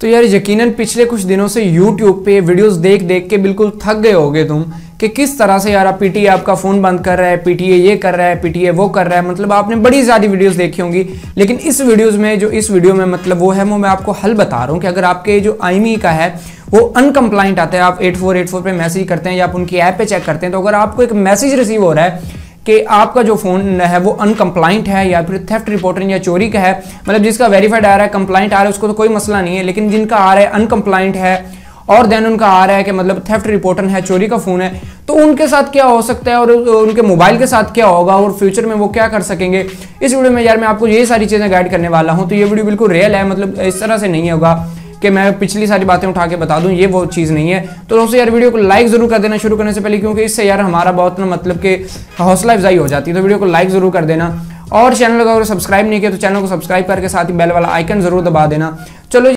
तो यार यकीनन पिछले कुछ दिनों से YouTube पे वीडियोस देख देख के बिल्कुल थक गए होगे तुम कि किस तरह से यार PTA आपका फ़ोन बंद कर रहा है, PTA ये कर रहा है, PTA वो कर रहा है। मतलब आपने बड़ी सारी वीडियोस देखी होंगी, लेकिन इस वीडियो में मतलब वो है वो मैं आपको हल बता रहा हूँ कि अगर आपके जो IMEI का है वो अनकम्प्लाइंट आता है, आप 8484 पे मैसेज करते हैं या आप उनकी ऐप पे चेक करते हैं, तो अगर आपको एक मैसेज रिसीव हो रहा है कि आपका जो फ़ोन है वो अनकम्प्लाइंट है या फिर थेफ्ट रिपोर्टिंग या चोरी का है, मतलब जिसका वेरीफाइड आ रहा है, कंप्लाइंट आ रहा है, उसको तो कोई मसला नहीं है, लेकिन जिनका आ रहा है अनकम्प्लाइंट है और देन उनका आ रहा है कि मतलब थेफ्ट रिपोर्टिंग है, चोरी का फ़ोन है, तो उनके साथ क्या हो सकता है और उनके मोबाइल के साथ क्या होगा और फ्यूचर में वो क्या कर सकेंगे। इस वीडियो में यार मैं आपको ये सारी चीज़ें गाइड करने वाला हूँ। तो ये वीडियो बिल्कुल रियल है, मतलब इस तरह से नहीं होगा कि मैं पिछली सारी बातें उठा के बता दूं, ये वो चीज़ नहीं है। तो दोस्तों यार वीडियो को लाइक जरूर कर देना शुरू करने से पहले, क्योंकि इससे यार हमारा बहुत मतलब कि हौसला अफजाई हो जाती है। तो वीडियो को लाइक जरूर कर देना और चैनल को अगर सब्सक्राइब नहीं किया तो चैनल को सब्सक्राइब करके साथ ही बेल वाला आइकन जरूर दबा देना। चलो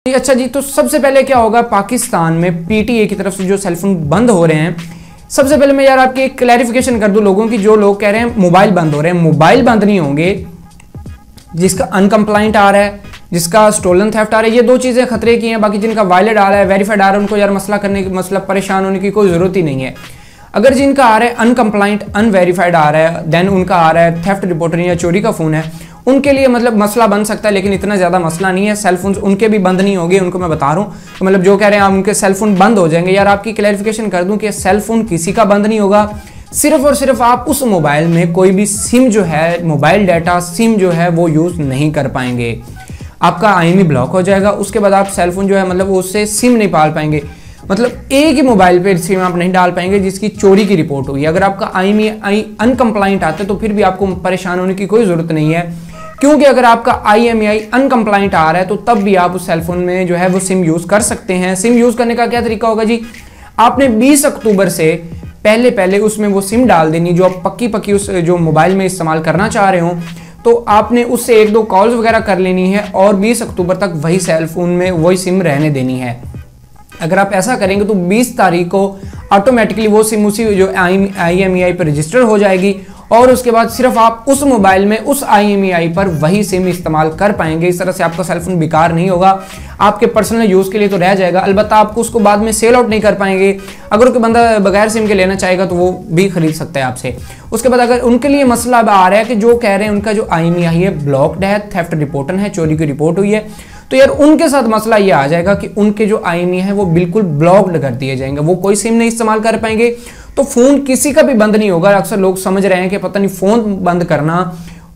अच्छा जी, तो सबसे पहले क्या होगा, पाकिस्तान में PTA की तरफ से जो सेलफोन बंद हो रहे हैं, सबसे पहले मैं यार आपकी एक क्लैरिफिकेशन कर दूं लोगों की, जो लोग कह रहे हैं मोबाइल बंद हो रहे हैं, मोबाइल बंद नहीं होंगे। जिसका अनकम्प्लाइंट आ रहा है, जिसका स्टोलन थेफ्ट आ रहा है, ये दो चीजें खतरे की हैं। बाकी जिनका वायलेट आ रहा है, वेरीफाइड आ रहा है, उनको यार मसला परेशान होने की कोई जरूरत ही नहीं है। अगर जिनका आ रहा है अनकम्प्लाइंट अनवेरीफाइड आ रहा है, देन उनका आ रहा है थेफ्ट रिपोर्टिंग या चोरी का फोन है, उनके लिए मतलब मसला बन सकता है, लेकिन इतना ज़्यादा मसला नहीं है। सेलफोन उनके भी बंद नहीं होंगे, उनको मैं बता रहा हूँ। तो मतलब जो कह रहे हैं आप उनके सेलफोन बंद हो जाएंगे, यार आपकी क्लैरिफिकेशन कर दूं कि सेलफोन किसी का बंद नहीं होगा। सिर्फ और सिर्फ आप उस मोबाइल में कोई भी सिम जो है, मोबाइल डाटा सिम जो है वो यूज़ नहीं कर पाएंगे। आपका IMEI ब्लॉक हो जाएगा, उसके बाद आप सेलफोन जो है मतलब उससे सिम नहीं पाल पाएंगे। मतलब एक ही मोबाइल पे सिम आप नहीं डाल पाएंगे जिसकी चोरी की रिपोर्ट हुई। अगर आपका IMEI अनकम्प्लाइंट आता है तो फिर भी आपको परेशान होने की कोई ज़रूरत नहीं है, क्योंकि अगर आपका IMEI अनकम्प्लाइंट आ रहा है तो तब भी आप उस सेलफोन में जो है वो सिम यूज़ कर सकते हैं। सिम यूज़ करने का क्या तरीका होगा जी, आपने 20 अक्टूबर से पहले उसमें वो सिम डाल देनी जो आप पक्की उस जो मोबाइल में इस्तेमाल करना चाह रहे हो, तो आपने उससे 1-2 कॉल्स वगैरह कर लेनी है और 20 अक्टूबर तक वही सेलफोन में वही सिम रहने देनी है। अगर आप ऐसा करेंगे तो 20 तारीख को ऑटोमेटिकली वो सिम उसी जो IMEI पर रजिस्टर हो जाएगी और उसके बाद सिर्फ आप उस मोबाइल में उस IMEI पर वही सिम इस्तेमाल कर पाएंगे। इस तरह से आपका सेलफोन बेकार नहीं होगा, आपके पर्सनल यूज़ के लिए तो रह जाएगा। अलबत्ता आपको उसको बाद में सेल आउट नहीं कर पाएंगे। अगर कोई बंदा बगैर सिम के लेना चाहेगा तो वो भी खरीद सकता है आपसे। उसके बाद अगर उनके लिए मसला आ रहा है कि जो कह रहे हैं उनका जो IMEI है ब्लॉक्ड है, थेफ्ट रिपोर्टन है, चोरी की रिपोर्ट हुई है, तो यार उनके साथ मसला ये आ जाएगा कि उनके जो IMEI है वो बिल्कुल ब्लॉक्ड कर दिए जाएंगे, वो कोई सिम नहीं इस्तेमाल कर पाएंगे। तो फोन किसी का भी बंद नहीं होगा। अक्सर लोग समझ रहे हैं कि पता नहीं फोन बंद करना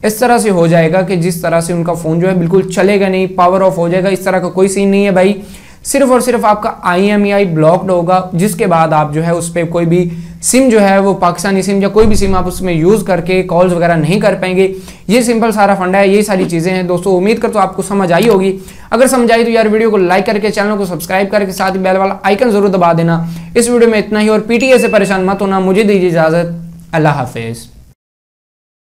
इस तरह से हो जाएगा कि जिस तरह से उनका फोन जो है बिल्कुल चलेगा नहीं, पावर ऑफ हो जाएगा, इस तरह का कोई सीन नहीं है भाई। सिर्फ और सिर्फ आपका IMEI ब्लॉक्ड होगा, जिसके बाद आप जो है उस पर कोई भी सिम जो है वो पाकिस्तानी सिम या कोई भी सिम आप उसमें यूज़ करके कॉल्स वगैरह नहीं कर पाएंगे। ये सिंपल सारा फंडा है, ये सारी चीज़ें हैं दोस्तों। उम्मीद करता हूँ आपको समझ आई होगी। अगर समझ आई तो यार वीडियो को लाइक करके चैनल को सब्सक्राइब करके साथ ही बेल वाला आइकन जरूर दबा देना। इस वीडियो में इतना ही और PTA से परेशान मत होना। मुझे दीजिए इजाज़त, अल्लाह हाफिज़।